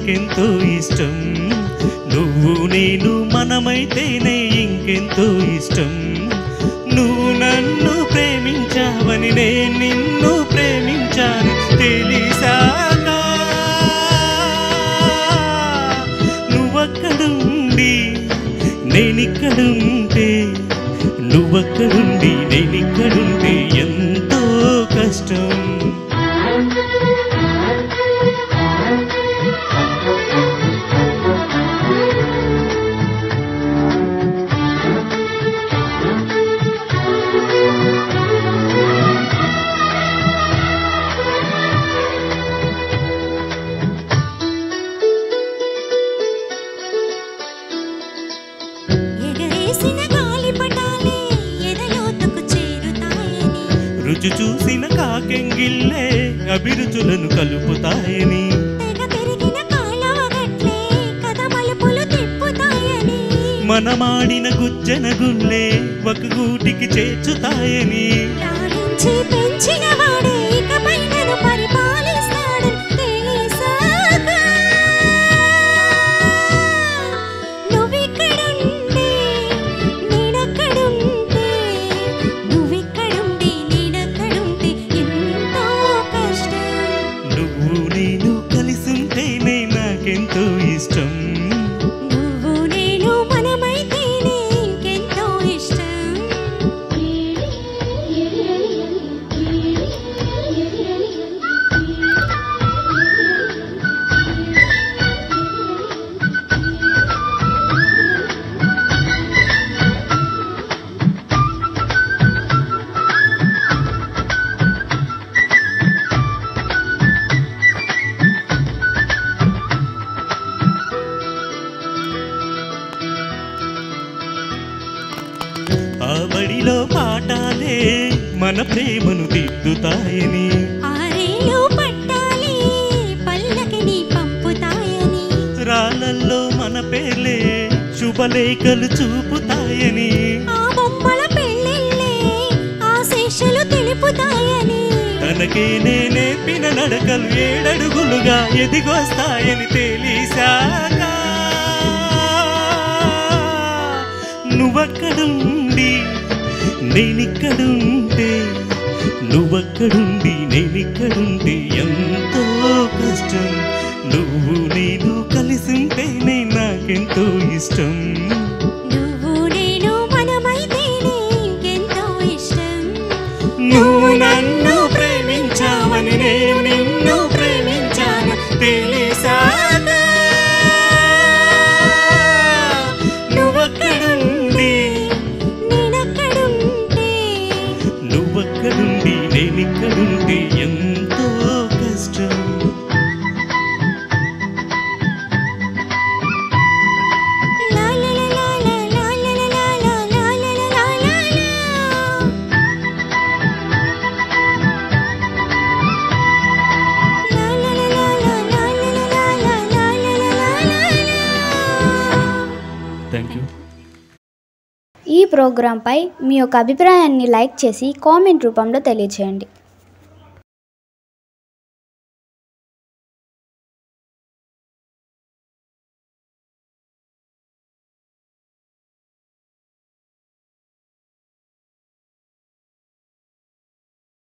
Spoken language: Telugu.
నాకెంతో ఇష్టం. నువ్వు నేను మనమైతేనే ఇంకెంతో ఇష్టం. నువ్వు నన్ను ప్రేమించావని నేను నిన్ను ప్రేమించాను తెలిసాక, నువ్వక్కడుండి నేనిక్కడుంటే, నువ్వక్కడుండి నేనిక్కడుంటే ఎంతో కష్టం. రుచి చూసిన కాకెంగిల్లే అభిరుచులను కలుపుతాయని, మనమాడిన గుజ్జన గుల్లే ఒక గూటికి చేర్చుతాయని, నాకెంతో ఇష్టం. నువ్వు నేను మనమైతేనే ఇంకెంతో ఇష్టం. ఆ బడిలో పాఠాలే మన ప్రేమను దిద్దుతాయని, ఆరేలో పట్టాలే పల్లకిని పంపుతాయని, రాళ్ళల్లో మన పేర్లే శుభలేఖలు చూపుతాయని, ఆ బొమ్మల పెళ్ళిళ్ళే ఆశీస్సులు తెలుపుతాయని, తనకే నేర్పిన నడకలు 7 అడుగులుగా ఎదిగొస్తాయని తెలిసాక, నువ్వక్కడుండి నేనిక్కడుంటే, నువ్వక్కడుండి నేనిక్కడుంటే ఎంతో కష్టం. నువ్వు నేను కలిసుంటేనే నాకెంతో ఇష్టం. నువ్వు నేను మనమైతేనే ఇంకెంతో ఇష్టం. నువ్వు నన్ను ప్రేమించావని నేను నిన్ను ప్రేమించాను తెలిసాక, నువ్వక్కడుండి నేనిక్కడుంటే ఎంతో కష్టం. ఈ ప్రోగ్రాంపై మీ యొక్క అభిప్రాయాన్ని లైక్ చేసి కామెంట్ రూపంలో తెలియజేయండి.